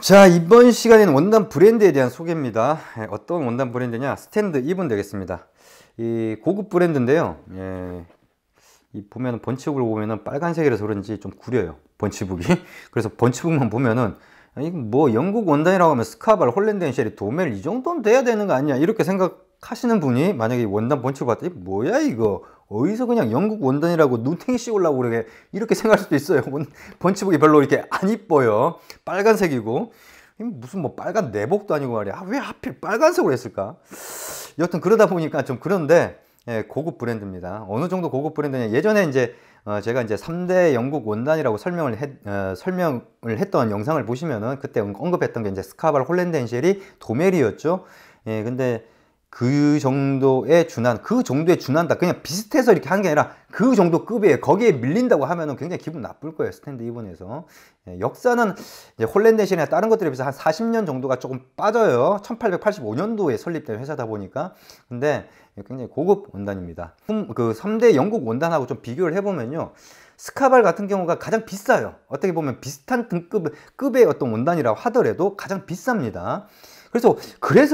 자, 이번 시간에는 원단 브랜드에 대한 소개입니다. 어떤 원단 브랜드냐? 스탠드 이븐 되겠습니다. 이 고급 브랜드인데요. 이 보면 번치북을 보면은 빨간색이라서 그런지 좀 구려요, 번치북이. 그래서 번치북만 보면은 이거 뭐 영국 원단이라고 하면 스카발, 홀랜드 앤 쉐리, 도멜 이 정도는 돼야 되는 거 아니야, 이렇게 생각하시는 분이 만약에 원단 번치북 봤더니 뭐야 이거, 어디서 그냥 영국 원단이라고 눈탱이 씌우려고 그러게, 이렇게 생각할 수도 있어요. 번치북이 별로 이렇게 안 이뻐요. 빨간색이고 무슨 뭐 빨간 내복도 아니고 말이야. 왜 하필 빨간색으로 했을까? 여튼 그러다 보니까 좀 그런데, 고급 브랜드입니다. 어느 정도 고급 브랜드냐, 예전에 이제 제가 이제 3대 영국 원단이라고 설명을 했던 영상을 보시면은 그때 언급했던 게 이제 스카발, 홀랜드 앤 쉘이, 도멜이었죠. 근데 그 정도에 준한다, 그냥 비슷해서 이렇게 한 게 아니라 그 정도 급이에요. 거기에 밀린다고 하면은 굉장히 기분 나쁠 거예요, 스탠드 이븐에서. 역사는 이제 홀랜드 앤 쉘이나 다른 것들에 비해서 한 40년 정도가 조금 빠져요. 1885년도에 설립된 회사다 보니까. 근데 굉장히 고급 원단입니다. 그 3대 영국 원단하고 좀 비교를 해보면요, 스카발 같은 경우가 가장 비싸요. 어떻게 보면 비슷한 급의 어떤 원단이라고 하더라도 가장 비쌉니다. 그래서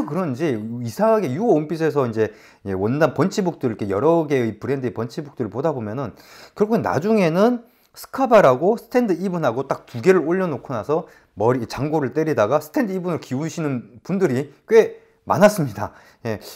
그런지 이상하게 유어 원핏에서 이제 원단 번치북들, 이렇게 여러 개의 브랜드의 번치북들을 보다 보면은 결국엔 나중에는 스카발하고 스탠드 이븐하고 딱 두 개를 올려놓고 나서 장고를 때리다가 스탠드 이븐을 기우시는 분들이 꽤 많았습니다.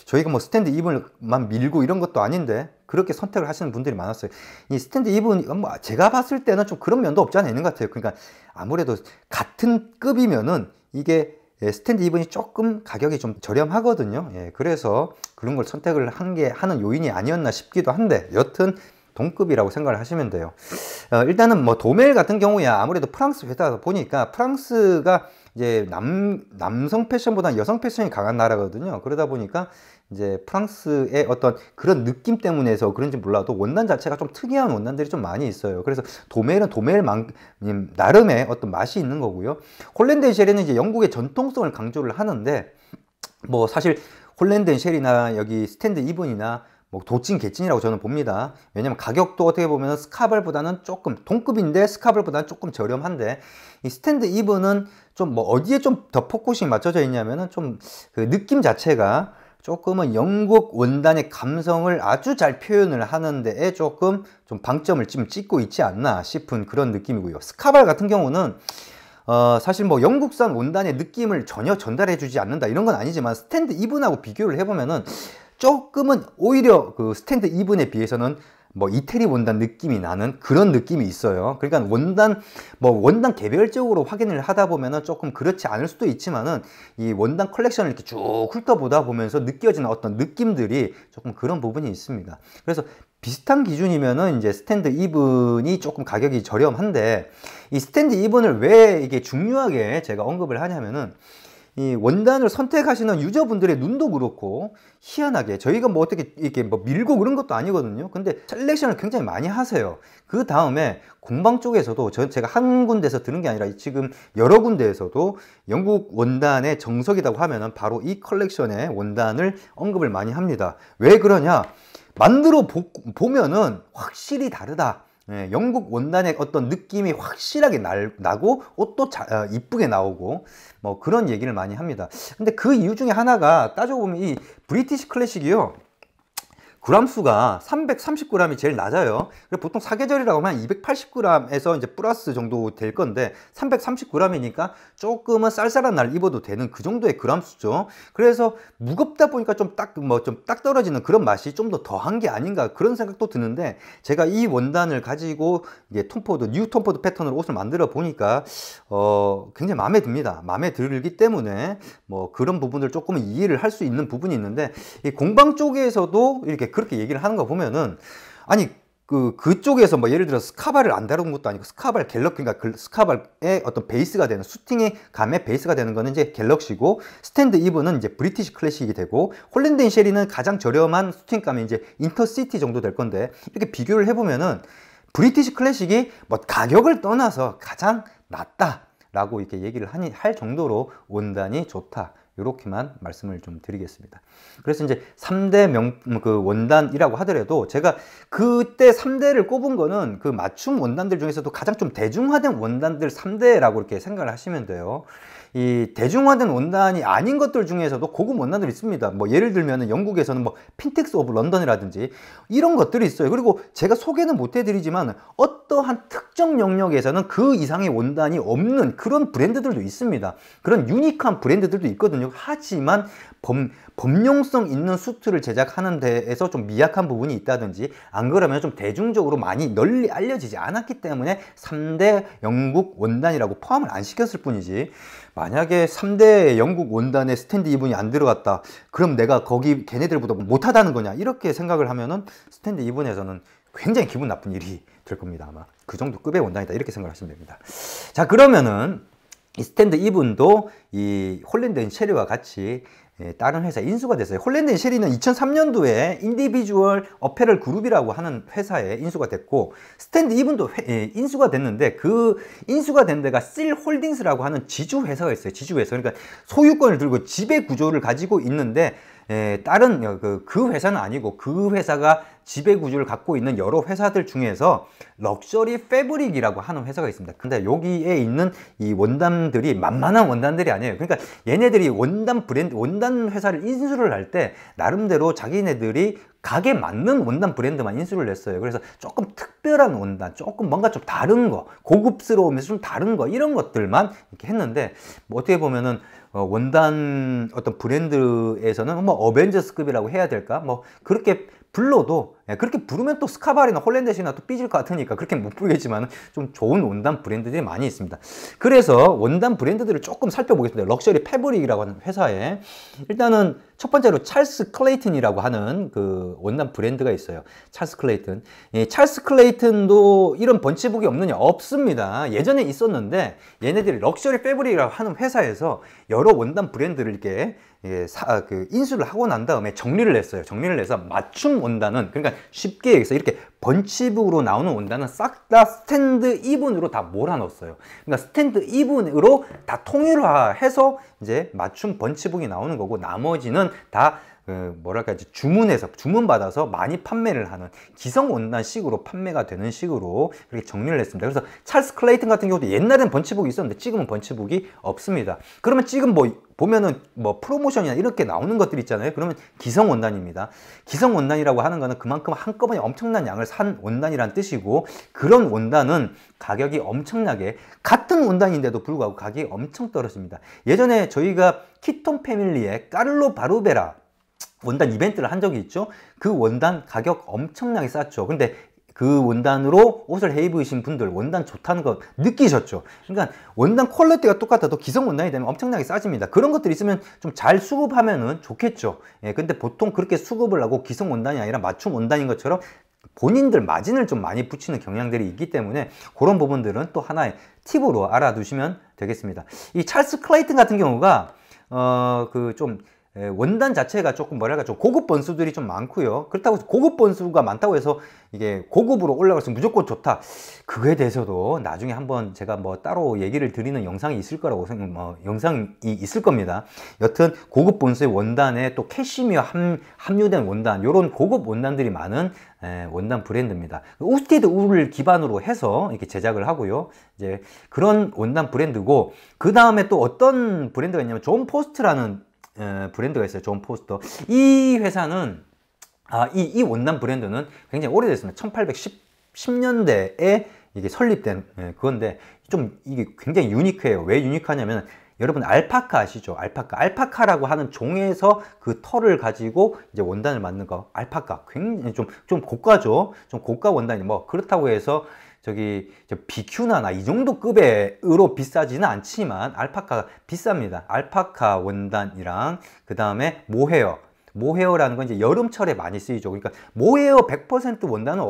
저희가 뭐 스탠드 이븐만 밀고 이런 것도 아닌데 그렇게 선택을 하시는 분들이 많았어요. 이 스탠드 이븐, 뭐 제가 봤을 때는 좀 그런 면도 없지 않아 있는 것 같아요. 그러니까 아무래도 같은 급이면은 이게 스탠드 이븐이 조금 가격이 좀 저렴하거든요. 그래서 그런 걸 선택을 하는 요인이 아니었나 싶기도 한데, 여튼 동급이라고 생각을 하시면 돼요. 일단은 뭐 도멜 같은 경우야 아무래도 프랑스 회사다 보니까, 프랑스가 이제 남성 패션보다 여성 패션이 강한 나라거든요. 그러다 보니까 이제 프랑스의 어떤 그런 느낌 때문에서 그런지 몰라도 원단 자체가 좀 특이한 원단들이 좀 많이 있어요. 그래서 도멜은 나름의 어떤 맛이 있는 거고요. 홀랜드 앤 쉘리는 이제 영국의 전통성을 강조를 하는데, 뭐 사실 홀랜드 앤 쉘이나 여기 스탠드 이븐이나 뭐 도찐 개찐이라고 저는 봅니다. 왜냐면 가격도 어떻게 보면 스카발보다는 조금 동급인데 스카발보다는 조금 저렴한데, 이 스탠드 이븐은 좀 뭐 어디에 좀 더 포커싱이 맞춰져 있냐면은 좀 그 느낌 자체가 조금은 영국 원단의 감성을 아주 잘 표현을 하는 데에 조금 좀 방점을 지금 찍고 있지 않나 싶은 그런 느낌이고요. 스카발 같은 경우는 사실 뭐 영국산 원단의 느낌을 전혀 전달해 주지 않는다 이런 건 아니지만, 스탠드 이븐하고 비교를 해보면은 조금은 오히려 그 스탠드 이븐에 비해서는 뭐 이태리 원단 느낌이 나는 그런 느낌이 있어요. 그러니까 원단 개별적으로 확인을 하다 보면은 조금 그렇지 않을 수도 있지만은, 이 원단 컬렉션을 이렇게 쭉 훑어보다 보면서 느껴지는 어떤 느낌들이 조금 그런 부분이 있습니다. 그래서 비슷한 기준이면은 이제 스탠드 이븐이 조금 가격이 저렴한데, 이 스탠드 이븐을 왜 이게 중요하게 제가 언급을 하냐면은, 이 원단을 선택하시는 유저분들의 눈도 그렇고, 희한하게 저희가 뭐 어떻게 이렇게 뭐 밀고 그런 것도 아니거든요. 근데 셀렉션을 굉장히 많이 하세요. 그 다음에 공방 쪽에서도 제가 한 군데에서 들은 게 아니라 지금 여러 군데에서도 영국 원단의 정석이라고 하면은 바로 이 컬렉션의 원단을 언급을 많이 합니다. 왜 그러냐? 만들어 보면은 확실히 다르다. 영국 원단의 어떤 느낌이 확실하게 나고 옷도 이쁘게 나오고 뭐 그런 얘기를 많이 합니다. 근데 그 이유 중에 하나가 따지고 보면 이 브리티시 클래식이요, 그람수가 330g이 제일 낮아요. 보통 사계절이라고 하면 280g에서 이제 플러스 정도 될 건데, 330g이니까 조금은 쌀쌀한 날 입어도 되는 그 정도의 그람수죠. 그래서 무겁다 보니까 좀 딱 떨어지는 그런 맛이 좀 더 더한 게 아닌가 그런 생각도 드는데, 제가 이 원단을 가지고 이게 뉴 톰포드 패턴으로 옷을 만들어 보니까 굉장히 마음에 듭니다. 마음에 들기 때문에 뭐 그런 부분들 조금은 이해를 할 수 있는 부분이 있는데, 이 공방 쪽에서도 이렇게 그렇게 얘기를 하는 거 보면은, 아니 그쪽에서 뭐 예를 들어 스카발을 안 다룬 것도 아니고, 스카발 갤럭시, 그러니까 스카발의 어떤 베이스가 되는, 수팅의 감의 베이스가 되는 거는 이제 갤럭시고, 스탠드 이븐은 이제 브리티시 클래식이 되고, 홀랜드 앤 쉘리는 가장 저렴한 수팅감이 이제 인터시티 정도 될 건데, 이렇게 비교를 해보면은 브리티시 클래식이 뭐 가격을 떠나서 가장 낫다 라고 이렇게 얘기를 할 정도로 원단이 좋다, 이렇게만 말씀을 좀 드리겠습니다. 그래서 이제 3대 그 원단이라고 하더라도 제가 그때 3대를 꼽은 거는 그 맞춤 원단들 중에서도 가장 좀 대중화된 원단들 3대라고 이렇게 생각을 하시면 돼요. 이 대중화된 원단이 아닌 것들 중에서도 고급 원단들이 있습니다. 뭐 예를 들면 영국에서는 뭐 핀텍스 오브 런던이라든지 이런 것들이 있어요. 그리고 제가 소개는 못 해드리지만 어떠한 특정 영역에서는 그 이상의 원단이 없는 그런 브랜드들도 있습니다. 그런 유니크한 브랜드들도 있거든요. 하지만 범용성 있는 수트를 제작하는 데에서 좀 미약한 부분이 있다든지 안 그러면 좀 대중적으로 많이 널리 알려지지 않았기 때문에 3대 영국 원단이라고 포함을 안 시켰을 뿐이지, 만약에 3대 영국 원단에 스탠드 이분이 안 들어갔다 그럼 내가 거기 걔네들보다 못하다는 거냐 이렇게 생각을 하면은 스탠드 이분에서는 굉장히 기분 나쁜 일이 될 겁니다. 아마 그 정도 급의 원단이다 이렇게 생각하시면 됩니다. 자, 그러면은 이 스탠드 이분도 이 홀랜드 앤 쉐리와 같이 다른 회사에 인수가 됐어요. 홀랜드 앤 쉐리는 2003년도에 인디비주얼 어페럴 그룹이라고 하는 회사에 인수가 됐고, 스탠드 이분도 인수가 됐는데 그 인수가 된 데가 실 홀딩스라고 하는 지주 회사가 있어요. 지주 회사. 그러니까 소유권을 들고 지배 구조를 가지고 있는데 다른 그 회사는 아니고 그 회사가 지배 구조를 갖고 있는 여러 회사들 중에서 럭셔리 패브릭이라고 하는 회사가 있습니다. 근데 여기에 있는 이 원단들이 만만한 원단들이 아니에요. 그러니까 얘네들이 원단 브랜드, 원단 회사를 인수를 할 때 나름대로 자기네들이 가게 맞는 원단 브랜드만 인수를 했어요. 그래서 조금 특별한 원단, 조금 뭔가 좀 다른 거, 고급스러우면서 좀 다른 거, 이런 것들만 이렇게 했는데, 뭐 어떻게 보면은 원단 어떤 브랜드에서는 뭐 어벤져스급이라고 해야 될까? 뭐 그렇게 불러도, 그렇게 부르면 또 스카바리나 홀랜드시나 또 삐질 것 같으니까 그렇게 못 부르겠지만 좀 좋은 원단 브랜드들이 많이 있습니다. 그래서 원단 브랜드들을 조금 살펴보겠습니다. 럭셔리 패브릭이라고 하는 회사에 일단은 첫 번째로 찰스 클레이튼이라고 하는 그 원단 브랜드가 있어요. 찰스 클레이튼. 찰스 클레이튼도 이런 번치북이 없느냐? 없습니다. 예전에 있었는데 얘네들이 럭셔리 패브릭이라고 하는 회사에서 여러 원단 브랜드를 이렇게 인수를 하고 난 다음에 정리를 했어요. 정리를 해서 맞춤 원단은, 그러니까 쉽게 얘기해서 이렇게 번치북으로 나오는 원단은 싹 다 스탠드 이분으로 다 몰아넣었어요. 그러니까 스탠드 이분으로 다 통일화해서 이제 맞춤 번치북이 나오는 거고, 나머지는 다 뭐랄까 이제 주문받아서 많이 판매를 하는 기성 원단식으로 판매가 되는 식으로 그렇게 정리를 했습니다. 그래서 찰스 클레이튼 같은 경우도 옛날엔 번치북이 있었는데 지금은 번치북이 없습니다. 그러면 지금 뭐 보면은 뭐 프로모션이나 이렇게 나오는 것들 있잖아요. 그러면 기성 원단입니다. 기성 원단이라고 하는 거는 그만큼 한꺼번에 엄청난 양을 산 원단이란 뜻이고, 그런 원단은 가격이 엄청나게, 같은 원단인데도 불구하고 가격이 엄청 떨어집니다. 예전에 저희가 키톤 패밀리의 까를로 바르베라 원단 이벤트를 한 적이 있죠. 그 원단 가격 엄청나게 쌌죠. 근데 그 원단으로 옷을 해 입으신 분들 원단 좋다는 거 느끼셨죠. 그러니까 원단 퀄리티가 똑같아도 기성 원단이 되면 엄청나게 싸집니다. 그런 것들이 있으면 좀 잘 수급하면은 좋겠죠. 근데 보통 그렇게 수급을 하고 기성 원단이 아니라 맞춤 원단인 것처럼 본인들 마진을 좀 많이 붙이는 경향들이 있기 때문에 그런 부분들은 또 하나의 팁으로 알아두시면 되겠습니다. 이 찰스 클레이튼 같은 경우가 원단 자체가 조금 뭐랄까 좀 고급 번수들이 좀 많고요. 그렇다고 해서 고급 번수가 많다고 해서 이게 고급으로 올라가서 무조건 좋다, 그거에 대해서도 나중에 한번 제가 뭐 따로 얘기를 드리는 영상이 있을 거라고 영상이 있을 겁니다. 여튼 고급 번수의 원단에 또 캐시미어 함유된 원단, 요런 고급 원단들이 많은 원단 브랜드입니다. 우스티드 울을 기반으로 해서 이렇게 제작을 하고요. 이제 그런 원단 브랜드고, 그 다음에 또 어떤 브랜드가 있냐면 존 포스트라는 브랜드가 있어요. 존 포스터. 이 회사는 이 원단 브랜드는 굉장히 오래됐습니다. 1810년대에 이게 설립된 그건데, 좀 이게 굉장히 유니크해요. 왜 유니크하냐면, 여러분 알파카 아시죠? 알파카라고 하는 종에서 그 털을 가지고 이제 원단을 만든 거, 알파카. 굉장히 좀 고가죠. 좀 고가 원단이, 뭐 그렇다고 해서 비큐나나 이 정도 급으로 비싸지는 않지만 알파카가 비쌉니다. 알파카 원단이랑 그 다음에 모헤어라는 건 이제 여름철에 많이 쓰이죠. 그러니까 모헤어 100% 원단은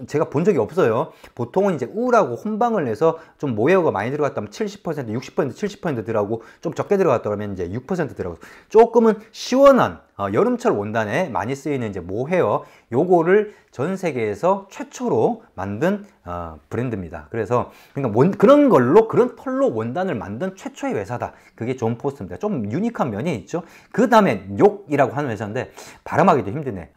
제가 본 적이 없어요. 보통은 이제 울하고 혼방을 내서 좀 모헤어가 많이 들어갔다면 70%, 60%, 70% 들어가고, 좀 적게 들어갔다 그러면 이제 6% 들어가고, 조금은 시원한 여름철 원단에 많이 쓰이는 이제 모헤어, 요거를 전 세계에서 최초로 만든 브랜드입니다. 그래서 그러니까 그런 걸로, 그런 털로 원단을 만든 최초의 회사다. 그게 존 포스터입니다. 좀 유니크한 면이 있죠. 그 다음에 욕이라고 하는 회사인데 발음하기도 힘드네.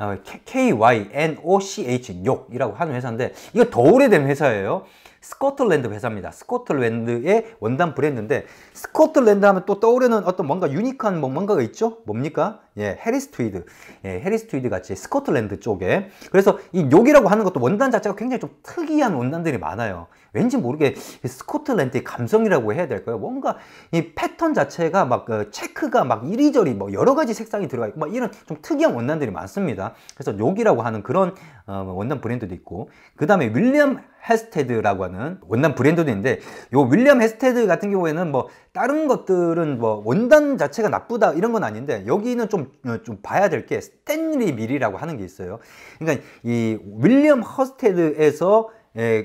KYNOCH 욕이라고 하는 회사인데 이거 더 오래된 회사예요. 스코틀랜드 회사입니다. 스코틀랜드의 원단 브랜드인데, 스코틀랜드 하면 또 떠오르는 어떤 뭔가 유니크한 뭔가가 있죠? 뭡니까? 예, 해리스 트위드. 예, 해리스 트위드 같이 스코틀랜드 쪽에. 그래서 이 욕이라고 하는 것도 원단 자체가 굉장히 좀 특이한 원단들이 많아요. 왠지 모르게 스코틀랜드의 감성이라고 해야 될까요? 뭔가 이 패턴 자체가 막 체크가 막 이리저리 뭐 여러 가지 색상이 들어가 있고 막 이런 좀 특이한 원단들이 많습니다. 그래서 욕이라고 하는 그런 원단 브랜드도 있고, 그 다음에 윌리엄 헤스테드라고 하는 원단 브랜드도 있는데, 요 윌리엄 헤스테드 같은 경우에는 뭐 다른 것들은 뭐 원단 자체가 나쁘다 이런 건 아닌데, 여기는 좀 봐야 될 게 스탠리 밀이라고 하는 게 있어요. 그러니까 이 윌리엄 헤스테드에서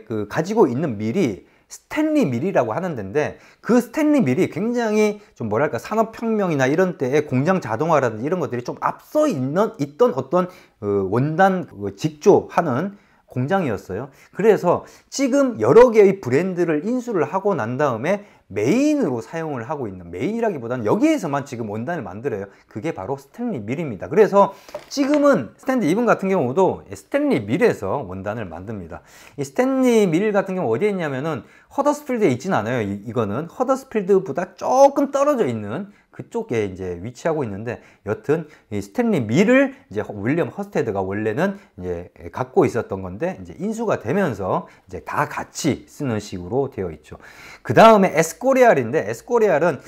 그 가지고 있는 밀이 스탠리 밀이라고 하는 데인데, 그 스탠리 밀이 굉장히 좀 뭐랄까 산업혁명이나 이런 때에 공장 자동화라든지 이런 것들이 좀 앞서 있던 어떤 원단 직조하는 공장이었어요. 그래서 지금 여러 개의 브랜드를 인수를 하고 난 다음에 메인으로 사용을 하고 있는, 메인이라기보다는 여기에서만 지금 원단을 만들어요. 그게 바로 스탠리 밀입니다. 그래서 지금은 스탠리 이븐 같은 경우도 스탠리 밀에서 원단을 만듭니다. 이 스탠리 밀 같은 경우 어디에 있냐면은 허더스필드에 있진 않아요. 이거는 허더스필드보다 조금 떨어져 있는 그쪽에 이제 위치하고 있는데, 여튼 이 스탠리 밀을 이제 윌리엄 허스테드가 원래는 이제 갖고 있었던 건데, 이제 인수가 되면서 이제 다 같이 쓰는 식으로 되어 있죠. 그 다음에 에스코리알인데, 에스코리알은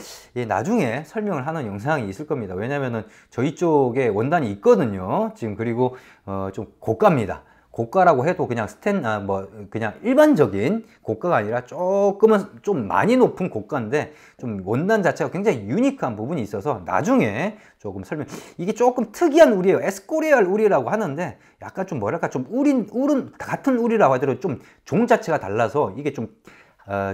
나중에 설명을 하는 영상이 있을 겁니다. 왜냐면은 저희 쪽에 원단이 있거든요. 지금. 그리고 좀 고가입니다. 고가라고 해도 그냥 그냥 일반적인 고가가 아니라 조금은 좀 많이 높은 고가인데, 좀 원단 자체가 굉장히 유니크한 부분이 있어서 나중에 조금 이게 조금 특이한 울이에요. 에스코리알 울이라고 하는데, 약간 좀 뭐랄까 좀 울은 같은 울이라고 하더라도 좀 종 자체가 달라서 이게 좀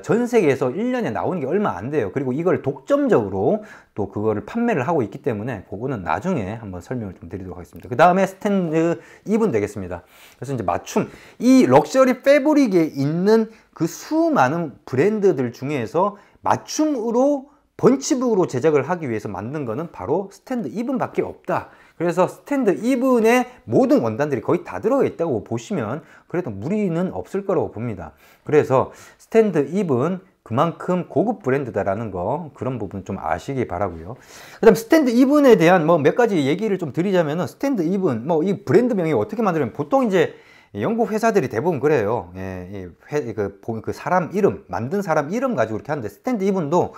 전 세계에서 1년에 나오는 게 얼마 안 돼요. 그리고 이걸 독점적으로 또 그거를 판매를 하고 있기 때문에 그거는 나중에 한번 설명을 좀 드리도록 하겠습니다. 그 다음에 스탠드 이븐 되겠습니다. 그래서 이제 맞춤, 이 럭셔리 패브릭에 있는 그 수많은 브랜드들 중에서 맞춤으로 번치북으로 제작을 하기 위해서 만든 거는 바로 스탠드 이븐 밖에 없다. 그래서 스탠드 이븐의 모든 원단들이 거의 다 들어가 있다고 보시면 그래도 무리는 없을 거라고 봅니다. 그래서 스탠드 이븐 그만큼 고급 브랜드다라는 거, 그런 부분 좀 아시기 바라고요. 그 다음 스탠드 이븐에 대한 뭐 몇 가지 얘기를 좀 드리자면은, 스탠드 이븐 이 브랜드명이 어떻게 만들면, 보통 이제 영국 회사들이 대부분 그래요. 그 사람 이름, 만든 사람 이름 가지고 이렇게 하는데, 스탠드 이븐도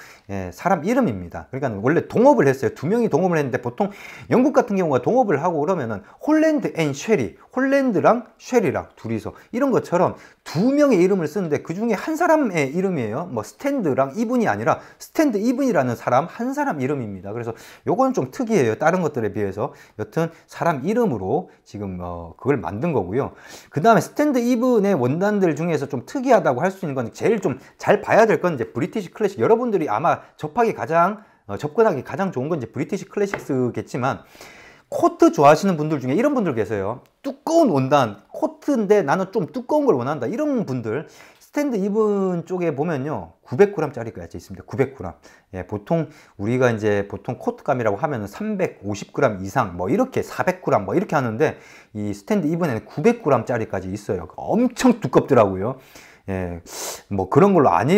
사람 이름입니다. 그러니까 원래 동업을 했어요. 두 명이 동업을 했는데, 보통 영국 같은 경우가 동업을 하고 그러면은 홀랜드 앤 쉐리, 홀랜드랑 쉐리랑 둘이서 이런 것처럼 두 명의 이름을 쓰는데, 그 중에 한 사람의 이름이에요. 뭐 스탠드랑 이븐이 아니라 스탠드 이븐이라는 사람 한 사람 이름입니다. 그래서 요거는 좀 특이해요. 다른 것들에 비해서. 여튼 사람 이름으로 지금 그걸 만든 거고요. 그 다음에 스탠드 이븐의 원단들 중에서 좀 특이하다고 할 수 있는 건, 제일 좀 잘 봐야 될 건 이제 브리티시 클래식. 여러분들이 아마 접하기 접근하기 가장 좋은 건 이제 브리티시 클래식스겠지만, 코트 좋아하시는 분들 중에 이런 분들 계세요. 두꺼운 원단, 코트인데 나는 좀 두꺼운 걸 원한다, 이런 분들 스탠드 이븐 쪽에 보면요 900g짜리까지 있습니다. 900g. 예, 보통 우리가 이제 보통 코트감이라고 하면은 350g 이상 뭐 이렇게 400g 뭐 이렇게 하는데, 이 스탠드 이븐에는 900g짜리까지 있어요. 엄청 두껍더라고요. 예, 뭐 그런 걸로 안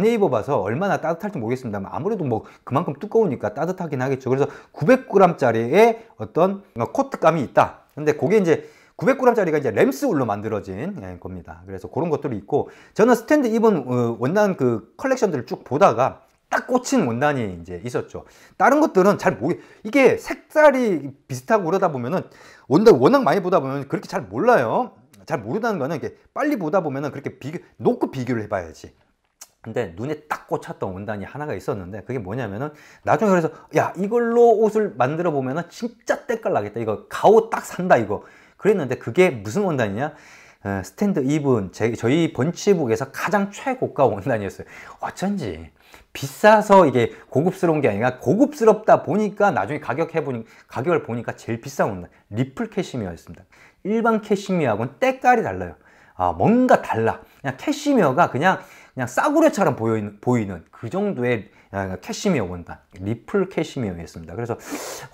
입어봐서 얼마나 따뜻할지 모르겠습니다만, 아무래도 뭐 그만큼 두꺼우니까 따뜻하긴 하겠죠. 그래서 900g짜리의 어떤 코트감이 있다. 근데 그게 이제 900g짜리가 이제 램스울로 만들어진 겁니다. 그래서 그런 것들이 있고, 저는 스탠드 이븐 원단 그 컬렉션들을 쭉 보다가 딱 꽂힌 원단이 이제 있었죠. 다른 것들은 잘 이게 색깔이 비슷하고 그러다 보면은 원단 워낙 많이 보다 보면 그렇게 잘 몰라요. 잘 모르다는 거는 이게 빨리 보다 보면은 그렇게 놓고 비교를 해봐야지. 근데 눈에 딱 꽂혔던 원단이 하나가 있었는데, 그게 뭐냐면은 나중에 그래서 야, 이걸로 옷을 만들어 보면은 진짜 때깔 나겠다, 이거 가오 딱 산다 이거 그랬는데, 그게 무슨 원단이냐, 스탠드 이븐 저희 번치북에서 가장 최고가 원단이었어요. 어쩐지 비싸서 이게 고급스러운 게 아니라 고급스럽다 보니까 나중에 가격을 보니까 제일 비싼 원단 리플 캐시미어였습니다. 일반 캐시미어하고는 때깔이 달라요. 뭔가 달라. 그냥 캐시미어가 그냥 싸구려처럼 보이는 그 정도의 캐시미어 원단, 리플 캐시미어였습니다. 그래서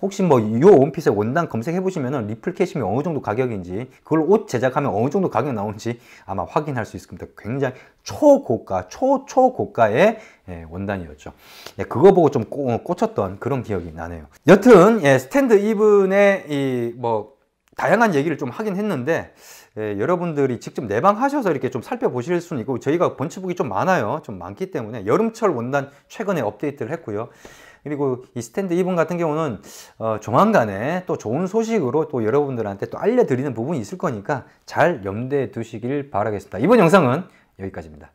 혹시 뭐 이 원피스의 원단 검색해 보시면은 리플 캐시미어 어느 정도 가격인지, 그걸 옷 제작하면 어느 정도 가격 나오는지 아마 확인할 수 있을 겁니다. 굉장히 초고가, 초고가의 원단이었죠. 그거 보고 좀 꽂혔던 그런 기억이 나네요. 여튼 스탠드 이븐의 다양한 얘기를 좀 하긴 했는데, 여러분들이 직접 내방하셔서 이렇게 좀 살펴보실 수는 있고, 저희가 번치북이 좀 많아요. 좀 많기 때문에 여름철 원단 최근에 업데이트를 했고요. 그리고 이 스탠드 이븐 같은 경우는 조만간에 또 좋은 소식으로 또 여러분들한테 또 알려드리는 부분이 있을 거니까 잘 염두에 두시길 바라겠습니다. 이번 영상은 여기까지입니다.